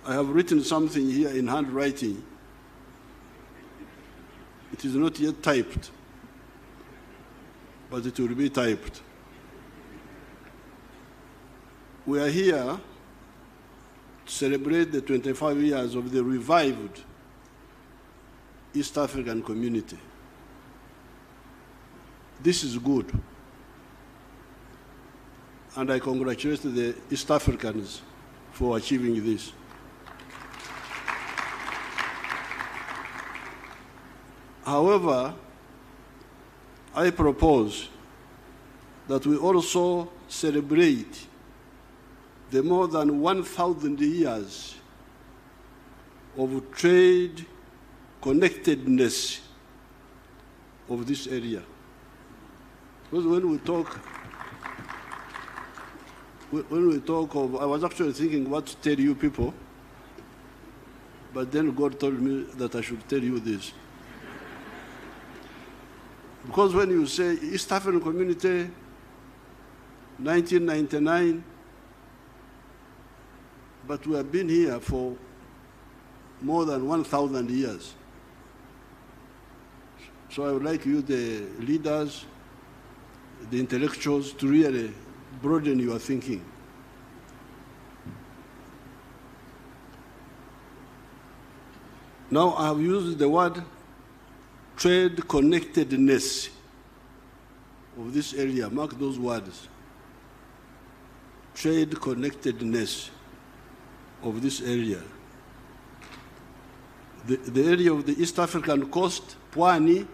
I have written something here in handwriting. It is not yet typed, but it will be typed. We are here to celebrate the 25 years of the revived East African community. This is good. And I congratulate the East Africans for achieving this. However, I propose that we also celebrate the more than 1,000 years of trade connectedness of this area. Because when we talk of, I was actually thinking what to tell you people, but then God told me that I should tell you this. Because when you say East African Community, 1999, but we have been here for more than 1,000 years. So I would like you, the leaders, the intellectuals, to really broaden your thinking. Now I have used the word trade connectedness of this area. Mark those words. Trade connectedness of this area. The area of the East African coast, Pwani,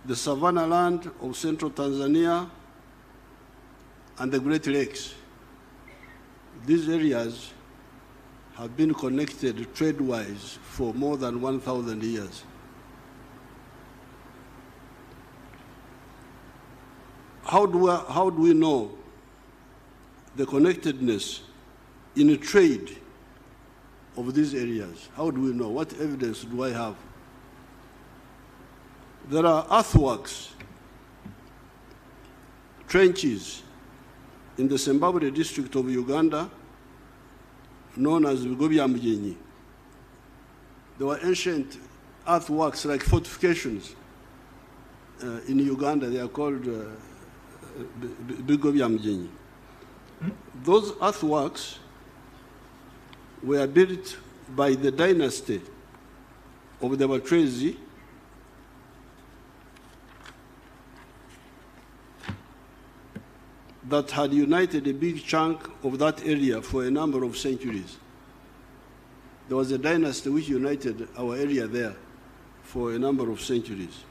the savanna land of central Tanzania, and the Great Lakes. These areas have been connected trade-wise for more than 1,000 years. How do we know the connectedness in trade of these areas? How do we know? What evidence do I have? There are earthworks, trenches in the Zimbabwe district of Uganda, known as Bigobyamjenyi. There were ancient earthworks like fortifications in Uganda. They are called Bigobyamjenyi. Those earthworks were built by the dynasty of the Batrezi that had united a big chunk of that area for a number of centuries. There was a dynasty which united our area there for a number of centuries.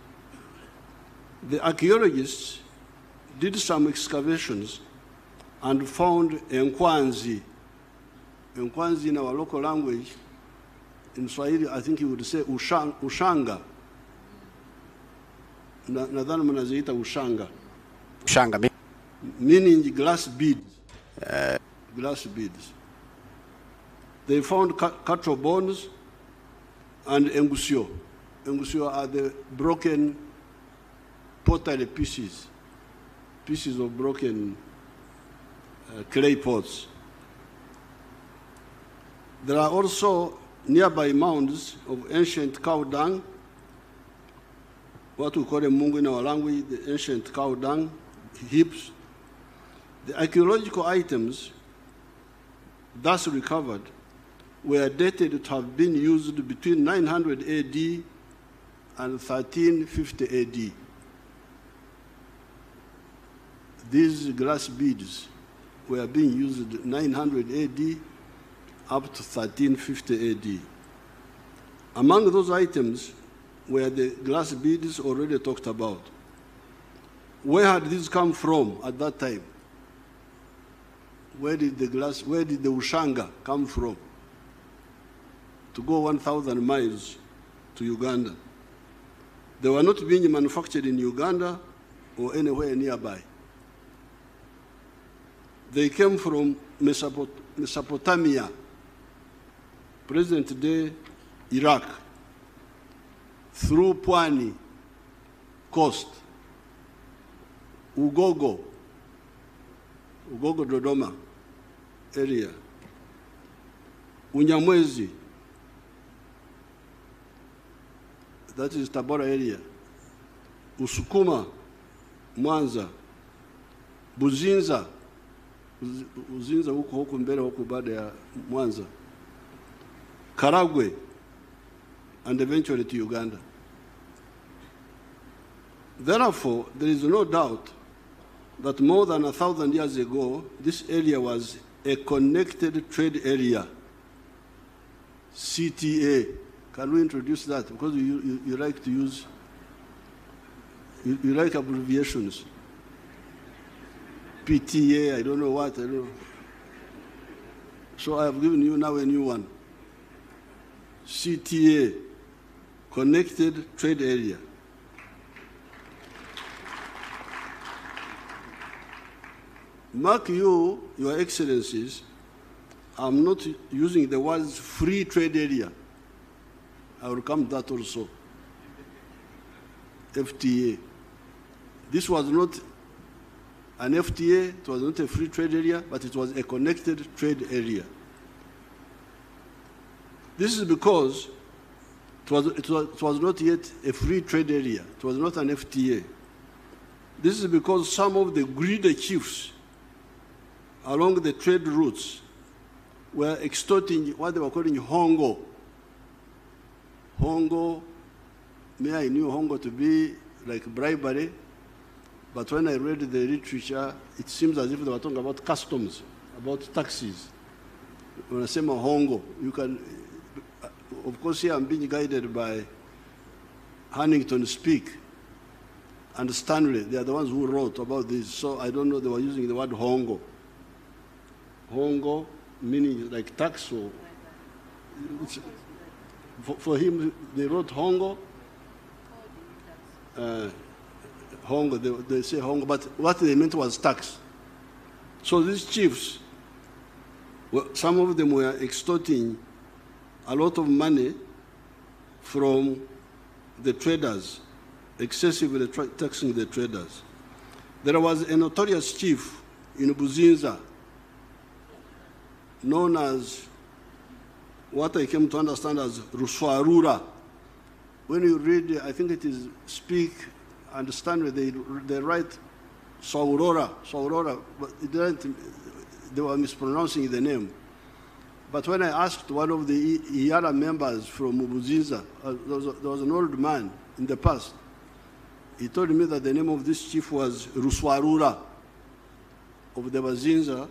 The archaeologists did some excavations and found Nkwanzi. Nkwanzi in our local language, in Swahili, I think you would say ushanga. Nadhani mnaziita ushanga. Ushanga. Meaning glass beads. Glass beads. They found cattle bones and engusio. Engusio are the broken pottery pieces of broken clay pots. There are also nearby mounds of ancient cow dung, what we call a mungu in our language, the ancient cow dung heaps. The archaeological items thus recovered were dated to have been used between 900 AD and 1350 AD. These glass beads were being used 900 AD up to 1350 AD. Among those items were the glass beads already talked about. Where had these come from at that time? Where did the ushanga come from? To go 1,000 miles to Uganda. They were not being manufactured in Uganda or anywhere nearby. They came from Mesopotamia, present-day Iraq, through Pwani coast, Ugogo Dodoma area, Unyamwezi, that is Tabora area. Usukuma, Mwanza. Buzinza, Buzinza huko mbele huko baada ya Mwanza. Karagwe, and eventually to Uganda. Therefore, there is no doubt that more than 1,000 years ago, this area was a connected trade area, CTA. Can we introduce that? Because you like to use, you like abbreviations. PTA, I don't know what, I don't know. So I have given you now a new one. CTA, Connected Trade Area. Mark you, Your Excellencies, I'm not using the words free trade area. I will come to that also. FTA. This was not an FTA, it was not a free trade area, but it was a connected trade area. This is because it was not yet a free trade area. It was not an FTA. This is because some of the greedy chiefs along the trade routes were extorting what they were calling hongo. Hongo, I knew hongo to be like bribery, but when I read the literature, it seems as if they were talking about customs, about taxes. When I say hongo, you can, of course here I'm being guided by Huntington Speak and Stanley. They are the ones who wrote about this, so I don't know, they were using the word hongo. Hongo, meaning like tax, or for him, they wrote hongo. Hongo, they say hongo, but what they meant was tax. So these chiefs, some of them were extorting a lot of money from the traders, excessively taxing the traders. There was a notorious chief in Buzinza, known as what I came to understand as Ruswarura. When you read, I think it is Speak, Understand, they write Saurora, but they were mispronouncing the name. But when I asked one of the IARA members from Buzinza, there was an old man in the past, he told me that the name of this chief was Ruswarura of the Buzinza,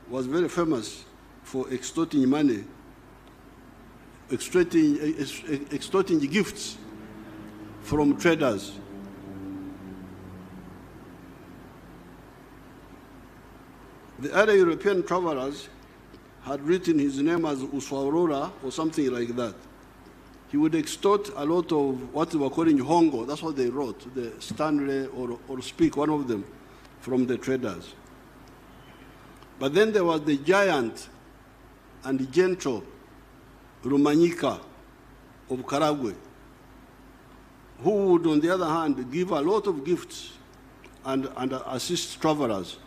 was very famous for extorting money, extorting gifts from traders. The other European travelers had written his name as Uswaurora or something like that. He would extort a lot of what they were calling hongo. That's what they wrote, the Stanley or Speak, one of them, from the traders. But then there was the giant and gentle Rumanyika of Karagwe, who would, on the other hand, give a lot of gifts and assist travelers.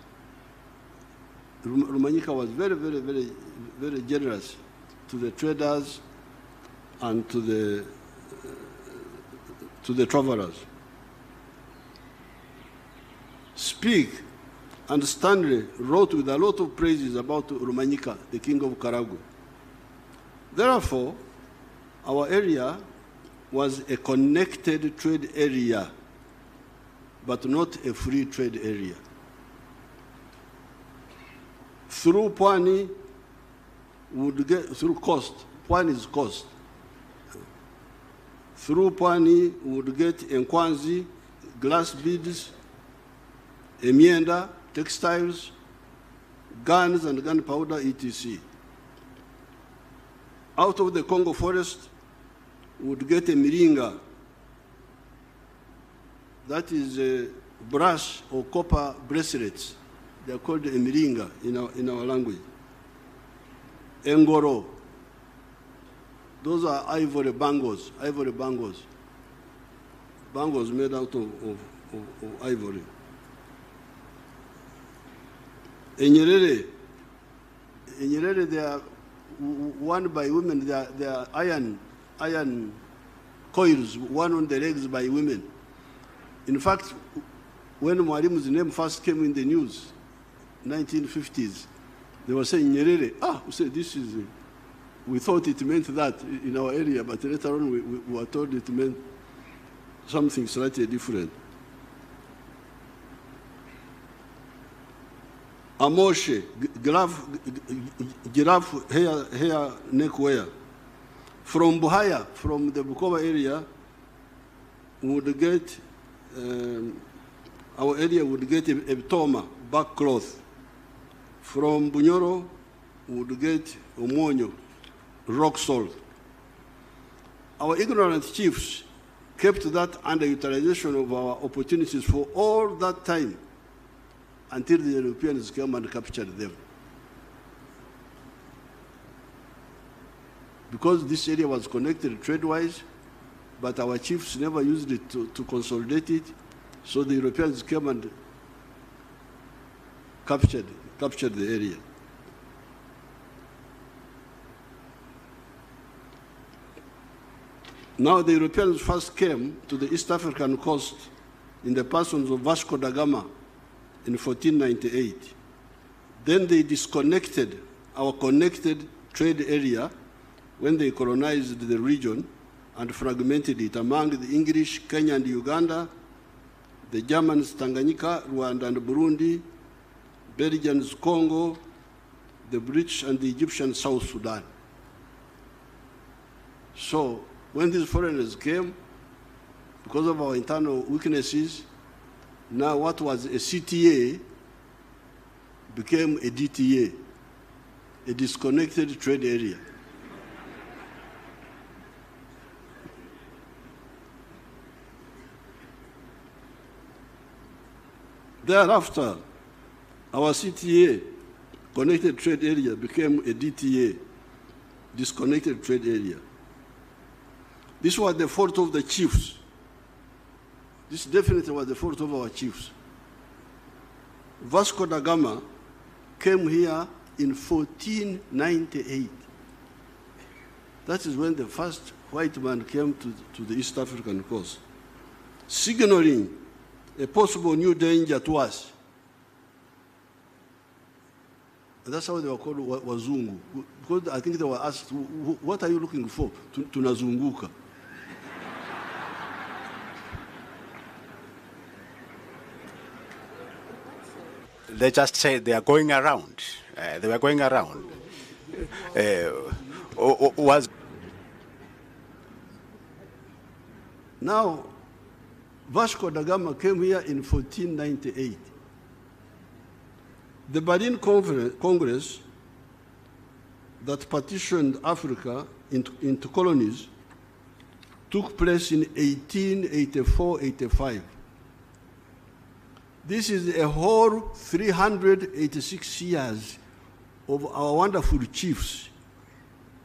Rumanyika was very, very, very, very generous to the traders and to the travelers. Speak and Stanley wrote with a lot of praises about Rumanyika, the king of Karagwe. Therefore, our area was a connected trade area, but not a free trade area. Through Pwani, would get through coast. Pwani is coast. Through Pwani, we would get Nkwanzi, glass beads, Emienda, textiles, guns and gunpowder, etc. Out of the Congo forest, we would get a miringa. That is a brass or copper bracelets. They are called a miringa in our language. Engoro. Those are ivory bangles, bangles made out of ivory. In Nyerere, they are worn by women. They are iron coils worn on the legs by women. In fact, when Mwalimu's name first came in the news, 1950s, they were saying, Nyerere, we said, this is, we thought it meant that in our area, but later on we were told it meant something slightly different. Amoshe, giraffe hair neck wear. From Buhaya, from the Bukoba area, would get, our area would get a toma, back cloth. From Bunyoro, would get omonyo, rock salt. Our ignorant chiefs kept that underutilization of our opportunities for all that time until the Europeans came and captured them. Because this area was connected trade-wise, but our chiefs never used it to consolidate it, so the Europeans came and captured the area. Now the Europeans first came to the East African coast in the persons of Vasco da Gama in 1498. Then they disconnected our connected trade area when they colonized the region and fragmented it among the English, Kenya and Uganda, the Germans, Tanganyika, Rwanda and Burundi, Belgians, Congo, the British and the Egyptian South Sudan. So when these foreigners came, because of our internal weaknesses, now what was a CTA became a DTA, a disconnected trade area. Thereafter, our CTA, connected trade area, became a DTA, disconnected trade area. This was the fault of the chiefs. This definitely was the fault of our chiefs. Vasco da Gama came here in 1498. That is when the first white man came to the East African coast, signaling a possible new danger to us. That's how they were called Wazungu. Because I think they were asked, what are you looking for? Tunazunguka. They just said they are going around. They were going around. Now, Vasco da Gama came here in 1498. The Berlin Congress that partitioned Africa into colonies took place in 1884-85. This is a whole 386 years of our wonderful chiefs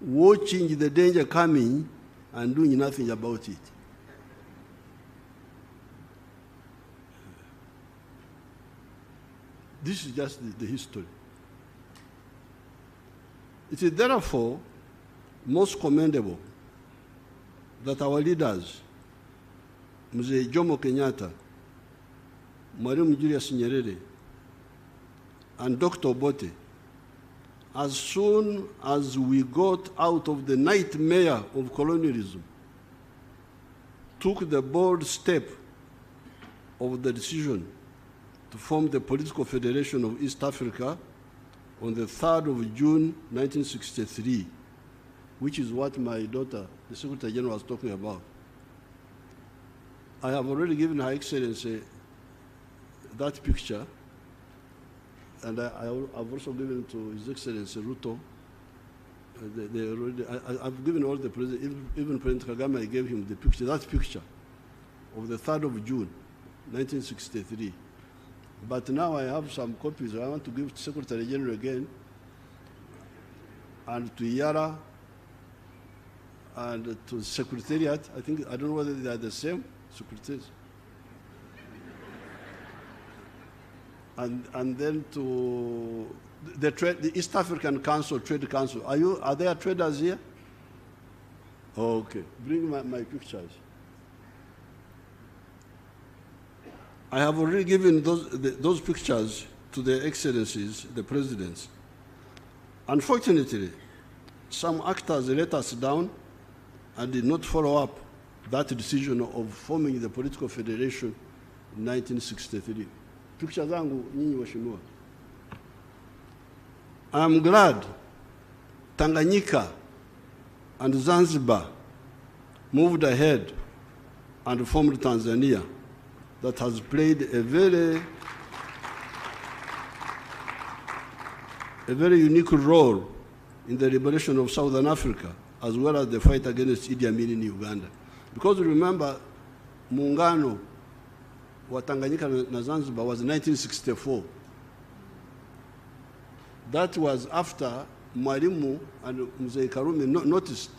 watching the danger coming and doing nothing about it. This is just the history. It is therefore most commendable that our leaders, Mzee Jomo Kenyatta, Mwalimu Julius Nyerere, and Dr. Obote, as soon as we got out of the nightmare of colonialism, took the bold step of the decision to form the Political Federation of East Africa on the 3rd of June, 1963, which is what my daughter, the Secretary General, was talking about. I have already given Her Excellency that picture, and I've also given to His Excellency Ruto. I've given all the presidents, even President Kagame, I gave him the picture, that picture of the 3rd of June, 1963. But now I have some copies I want to give to Secretary General again, and to Yara, and to Secretariat. I don't know whether they are the same secretaries. And then to the East African Council, Trade Council. Are there traders here? Okay, bring my pictures. I have already given those pictures to their excellencies, the presidents. Unfortunately, some actors let us down and did not follow up that decision of forming the political federation in 1963. Pictures zangu nyinyi waheshimiwa. I'm glad Tanganyika and Zanzibar moved ahead and formed Tanzania, that has played a very unique role in the liberation of Southern Africa, as well as the fight against Idi Amin in Uganda. Because remember, muungano wa Tanganyika na Zanzibar was 1964. That was after Mwalimu and Mzee Karume noticed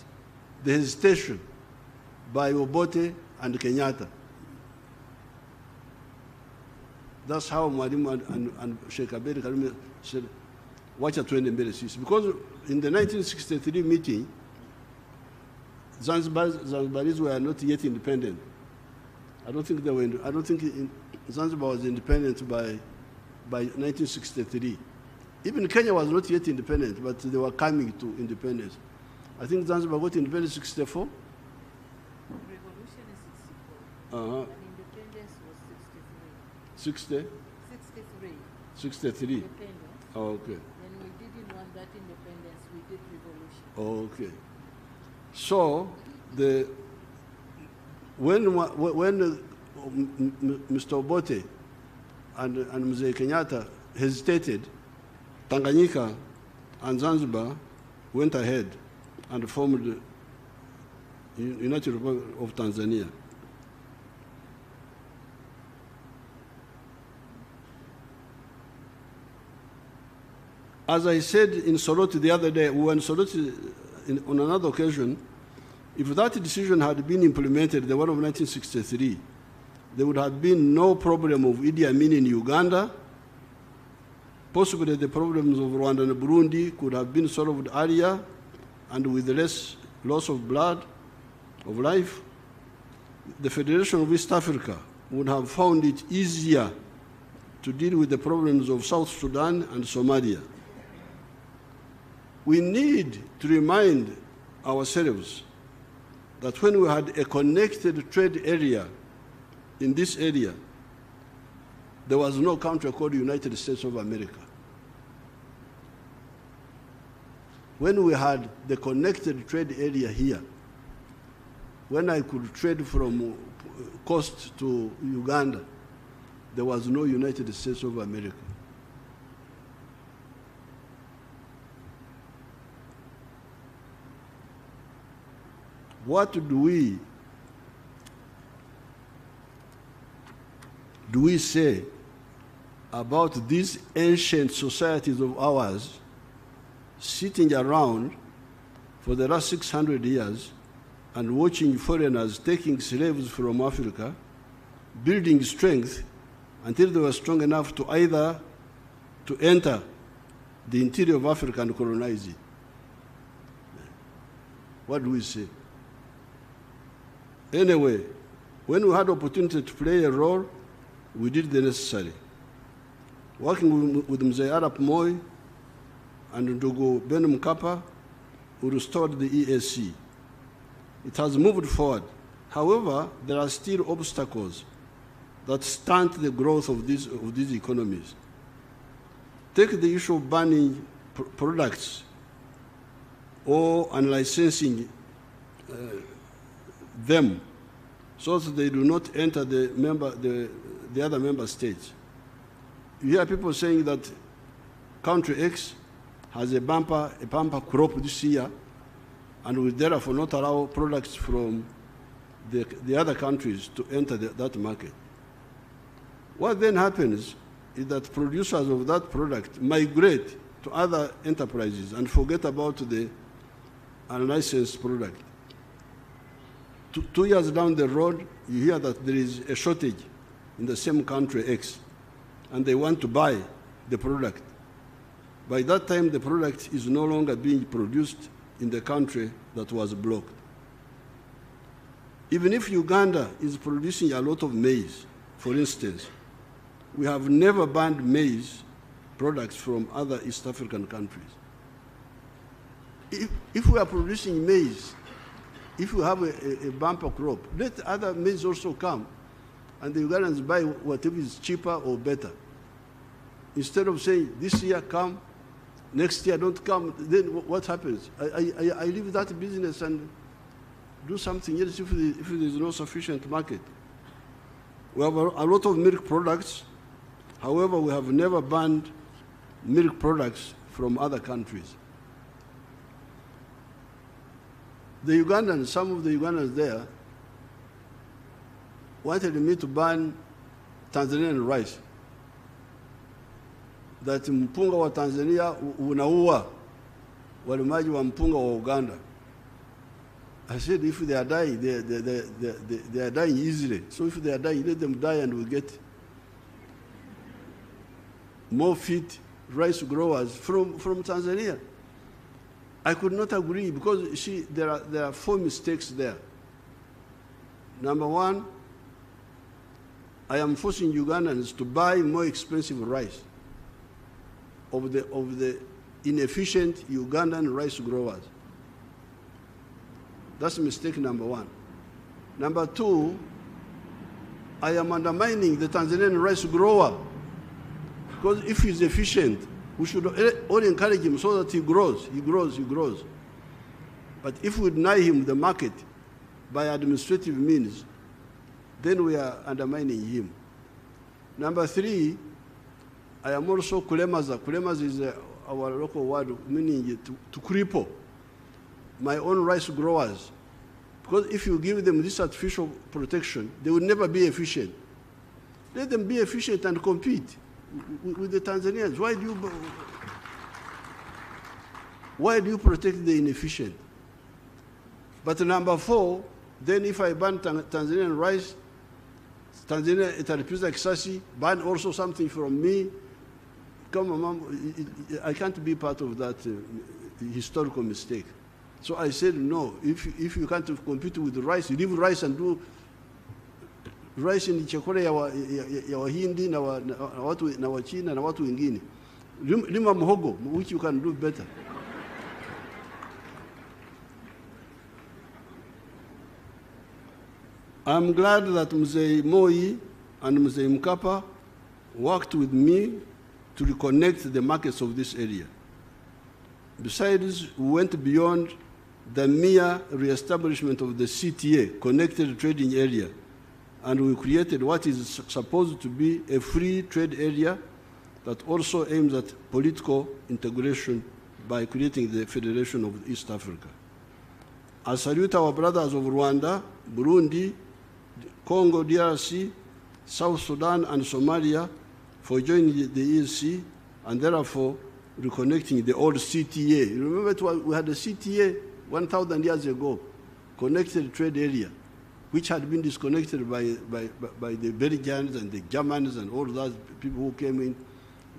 the hesitation by Obote and Kenyatta. That's how Mwalimu and Sheikh Abedi Karume said, wacha tuende mbele sisi. Because in the 1963 meeting, Zanzibaris were not yet independent. I don't think Zanzibar was independent by 1963. Even Kenya was not yet independent, but they were coming to independence. I think Zanzibar got independence in 64. Revolution is 64. And independence was 63. 60? 63. 63. Independence. Oh, okay. When we didn't want that independence, we did revolution. Oh, okay. So when Mr. Obote and Mzee Kenyatta hesitated, Tanganyika and Zanzibar went ahead and formed the United Republic of Tanzania. As I said in Soroti the other day, we were in Soroti on another occasion. If that decision had been implemented, the one of 1963, there would have been no problem of Idi Amin in Uganda. Possibly the problems of Rwanda and Burundi could have been solved earlier and with less loss of blood, of life. The Federation of East Africa would have found it easier to deal with the problems of South Sudan and Somalia. We need to remind ourselves that when we had a connected trade area in this area, there was no country called United States of America. When we had the connected trade area here, when I could trade from coast to Uganda, there was no United States of America. What do we say about these ancient societies of ours sitting around for the last 600 years and watching foreigners taking slaves from Africa, building strength until they were strong enough to either to enter the interior of Africa and colonize it? What do we say? Anyway, when we had opportunity to play a role, we did the necessary. Working with Mzee Arap Moi and Ndugu Ben Mkapa, we restored the EAC. It has moved forward. However, there are still obstacles that stunt the growth of these economies. Take the issue of banning products or unlicensing them so that they do not enter the other member states. You hear people saying that country X has a bumper crop this year and will therefore not allow products from the other countries to enter that market. What then happens is that producers of that product migrate to other enterprises and forget about the unlicensed product. 2 years down the road, you hear that there is a shortage in the same country X, and they want to buy the product. By that time, the product is no longer being produced in the country that was blocked. Even if Uganda is producing a lot of maize, for instance, we have never banned maize products from other East African countries. If we are producing maize, if we have a bumper crop, let other maize also come, and the Ugandans buy whatever is cheaper or better. Instead of saying, this year come, next year don't come, then what happens? I leave that business and do something else if there is no sufficient market. We have a lot of milk products. However, we have never banned milk products from other countries. The Ugandans, some of the Ugandans there, wanted me to ban Tanzanian rice. That mpunga wa Tanzania unaua walimaji wa mpunga wa Uganda. I said, if they are dying, they are dying easily. So if they are dying, let them die and we get more fit rice growers from Tanzania. I could not agree because there are 4 mistakes there. Number one, I am forcing Ugandans to buy more expensive rice of the inefficient Ugandan rice growers. That's mistake number one. Number two, I am undermining the Tanzanian rice grower because if he's efficient, we should all encourage him so that he grows. But if we deny him the market by administrative means, then we are undermining him. Number three, I am also kulemaza. Kulemaza is our local word meaning to cripple my own rice growers. Because if you give them this artificial protection, they will never be efficient. Let them be efficient and compete with the Tanzanians. Why do you protect the inefficient? But number four, then if I ban Tanzanian rice, Tanzania italipiza kisasi, ban also something from me. Come on, Mom, I can't be part of that historical mistake. So I said, no, if you can't compete with rice, you leave rice and do rice in chakula ya Wahindi na Wachina na watu wengine. Lima mhogo, which you can do better. I'm glad that Mzee Moi and Mzee Mkapa worked with me to reconnect the markets of this area. Besides, we went beyond the mere re-establishment of the CTA, Connected Trading Area, and we created what is supposed to be a free trade area that also aims at political integration by creating the Federation of East Africa. I salute our brothers of Rwanda, Burundi, Congo, DRC, South Sudan, and Somalia for joining the EAC and therefore reconnecting the old CTA. You remember we had a CTA 1,000 years ago, Connected Trade Area, which had been disconnected by the Belgians and the Germans and all those people who came in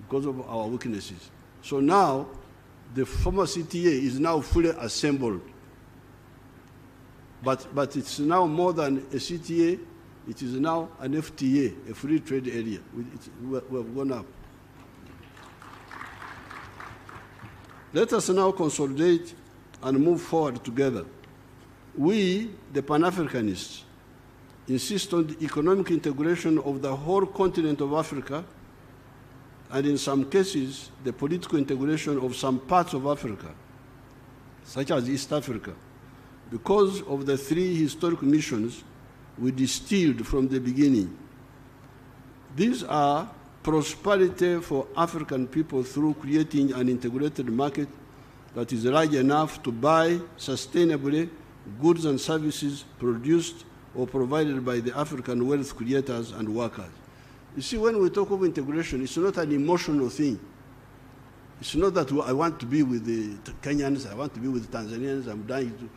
because of our weaknesses. So now, the former CTA is now fully assembled. But it's now more than a CTA, it is now an FTA, a free trade area. We have gone up. Let us now consolidate and move forward together. We, the Pan-Africanists, insist on the economic integration of the whole continent of Africa, and in some cases, the political integration of some parts of Africa, such as East Africa, because of the 3 historic missions we distilled from the beginning. These are prosperity for African people through creating an integrated market that is large enough to buy sustainably goods and services produced or provided by the African wealth creators and workers. You see, when we talk of integration, it's not an emotional thing. It's not that I want to be with the Kenyans, I want to be with the Tanzanians, I'm dying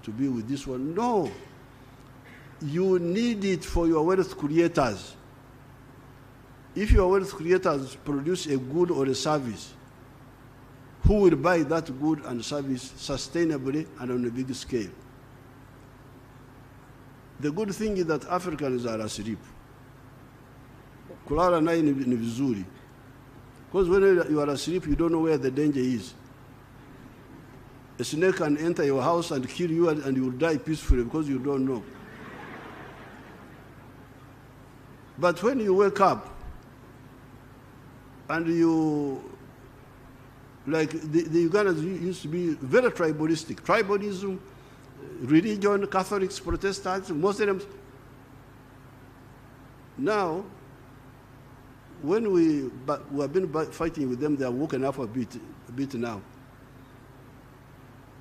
to be with this one. No. You need it for your wealth creators. If your wealth creators produce a good or a service, who will buy that good and service sustainably and on a big scale. The good thing is that Africans are asleep. Kulala naye ni vizuri. Because when you are asleep, you don't know where the danger is. A snake can enter your house and kill you, and you will die peacefully because you don't know. But when you wake up and you, like the Ugandans used to be very tribalistic. Tribalism, religion, Catholics, Protestants, Muslims. Now, when we have been fighting with them, they are woken up a bit now.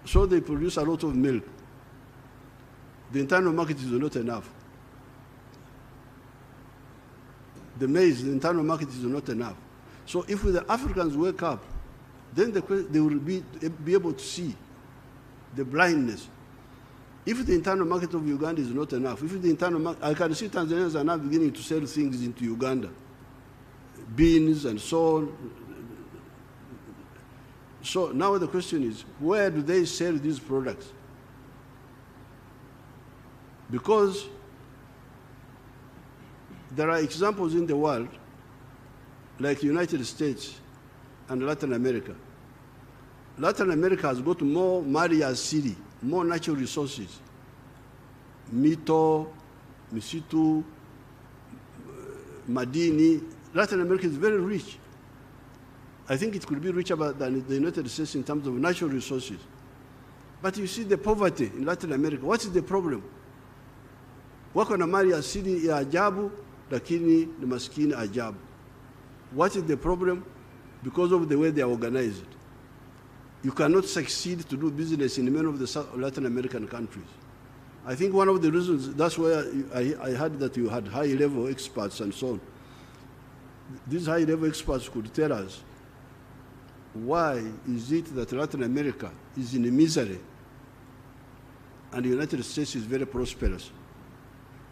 So they produce a lot of milk. The internal market is not enough. The maize, the internal market is not enough. So if the Africans wake up, then they will be able to see the blindness. If the internal market of Uganda is not enough, if the internal market, I can see Tanzanians are now beginning to sell things into Uganda, beans and so on. So now the question is, where do they sell these products? Because there are examples in the world, like the United States and Latin America. Latin America has got more mali asili, more natural resources. Mito, misitu, madini. Latin America is very rich. I think it could be richer than the United States in terms of natural resources. But you see the poverty in Latin America. What is the problem? Wako na mali asili ya ajabu, lakini ni maskini ajabu. What is the problem? Because of the way they are organized. You cannot succeed to do business in many of the Latin American countries. I think one of the reasons, that's why I heard that you had high-level experts and so on. These high-level experts could tell us, why is it that Latin America is in misery and the United States is very prosperous?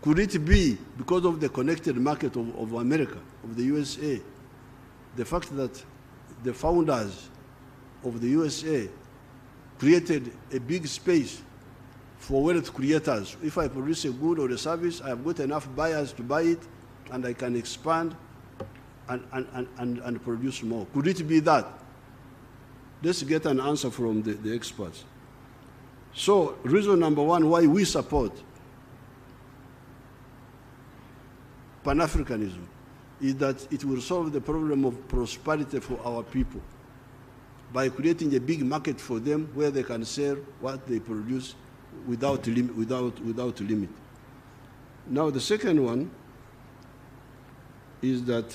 Could it be because of the connected market of America, of the USA, the fact that the founders of the USA created a big space for wealth creators? If I produce a good or a service, I have got enough buyers to buy it, and I can expand and produce more. Could it be that? Let's get an answer from the experts. So, reason number one why we support Pan-Africanism is that it will solve the problem of prosperity for our people by creating a big market for them where they can sell what they produce without limit. Now, the second one is that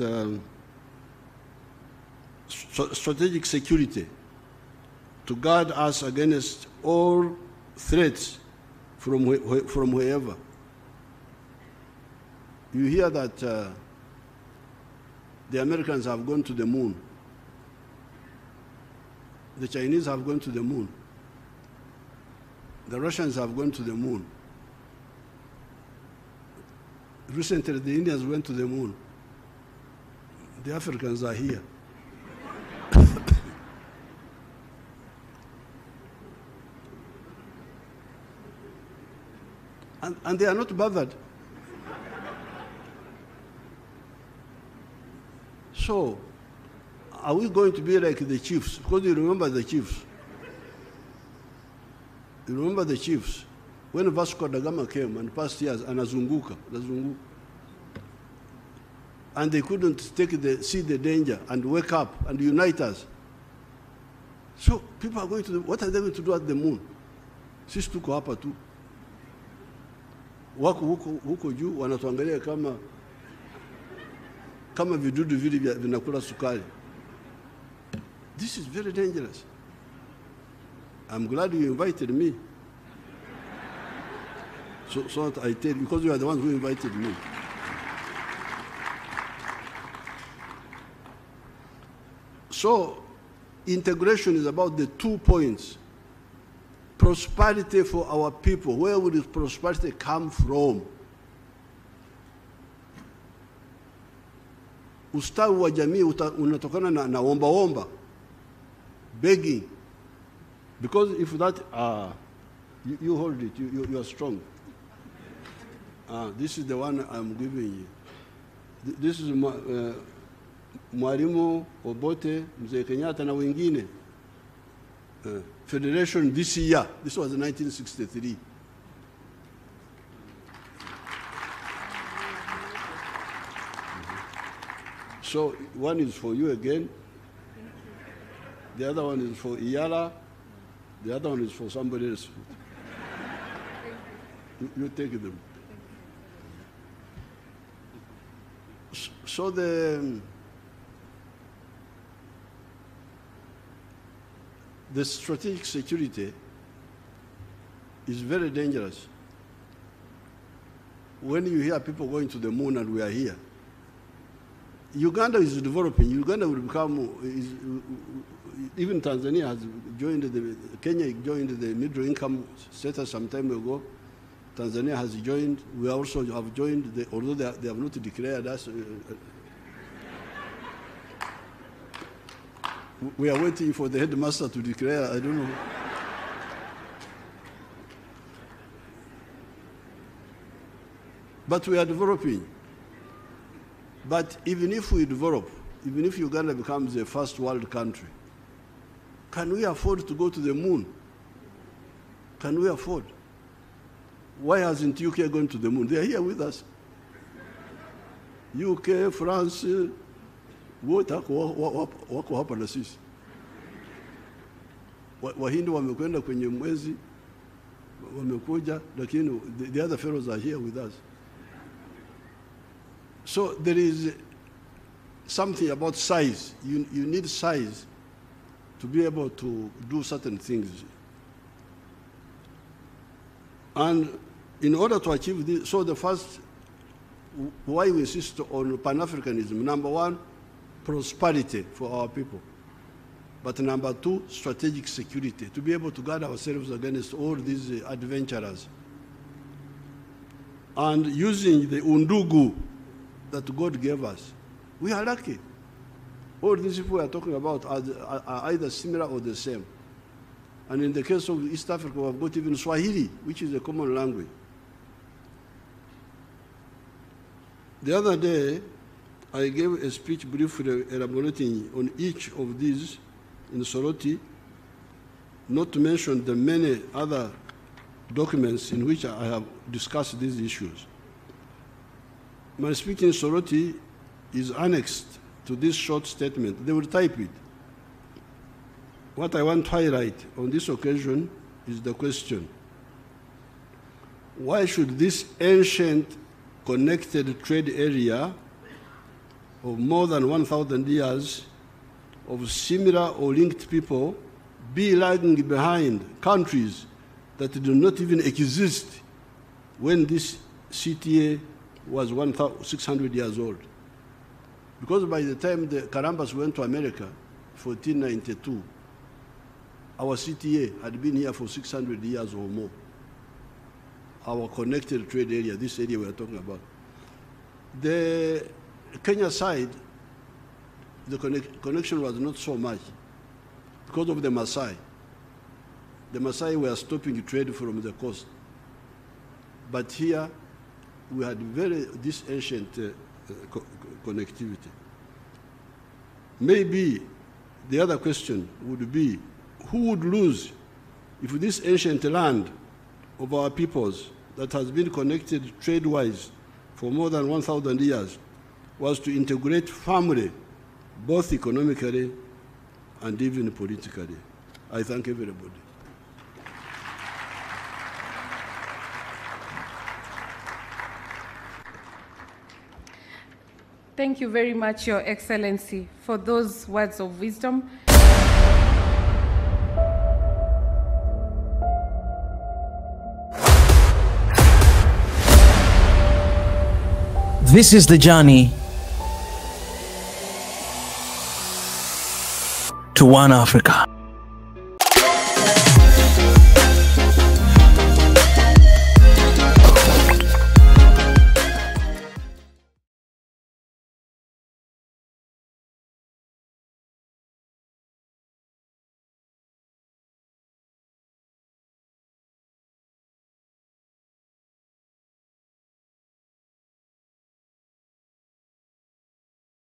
strategic security, to guard us against all threats from wherever. You hear that the Americans have gone to the moon. The Chinese have gone to the moon. The Russians have gone to the moon. Recently, the Indians went to the moon. The Africans are here. and they are not bothered. So, are we going to be like the chiefs? Because you remember the chiefs. You remember the chiefs. When Vasco da Gama came and passed years, anazunguka. And they couldn't see the danger and wake up and unite us. So people are going to, what are they going to do at the moon? Sisi tuko hapa tu. Wako huko juu wanatuangalia kama vidudu vile vinakula sukari. This is very dangerous. I'm glad you invited me. So that I tell you, because you are the ones who invited me. So, integration is about the 2 points. Prosperity for our people. Where will this prosperity come from? Ustawi wa jamii unatokana na omba. begging. Because if that, you hold it, you are strong. This is the one I'm giving you. This is Mwalimu Obote, Mzee Kenyatta na wengine. Federation this year, this was 1963. So one is for you again. The other one is for Iyala. The other one is for somebody else. You take them. So the strategic security is very dangerous. When you hear people going to the moon and we are here, Uganda is developing. Uganda will become, even Tanzania has joined, Kenya joined the middle income status some time ago. Tanzania has joined. We also have joined, although they have not declared us. We are waiting for the headmaster to declare, I don't know. But we are developing. But even if we develop, even if Uganda becomes a first world country, can we afford to go to the moon? Can we afford? Why hasn't UK gone to the moon? They are here with us. UK, France, wako hapa na sisi. Wahindi wamekwenda kwenye mwezi, wamekuja, lakini the other fellows are here with us. So there is something about size. You need size to be able to do certain things. And in order to achieve this, so the first, why we insist on Pan-Africanism, number one, prosperity for our people. But number two, strategic security, to be able to guard ourselves against all these adventurers. And using the undugu that God gave us, we are lucky. All these people we are talking about are either similar or the same. And in the case of East Africa, we have got even Swahili, which is a common language. The other day, I gave a speech briefly elaborating on each of these in Soroti, not to mention the many other documents in which I have discussed these issues. My speech in Soroti is annexed to this short statement. They will type it. What I want to highlight on this occasion is the question: why should this ancient connected trade area of more than 1,000 years of similar or linked people be lagging behind countries that do not even exist when this CTA was 1,600 years old? Because by the time the Karambas went to America, 1492, our CTA had been here for 600 years or more. Our connected trade area, this area we are talking about. The Kenya side, the connection was not so much because of the Maasai. The Maasai were stopping trade from the coast. But here, we had this ancient connectivity. Maybe the other question would be, who would lose if this ancient land of our peoples that has been connected trade-wise for more than 1,000 years was to integrate family, both economically and even politically? I thank everybody. Thank you very much, Your Excellency, for those words of wisdom. This is the journey to one Africa.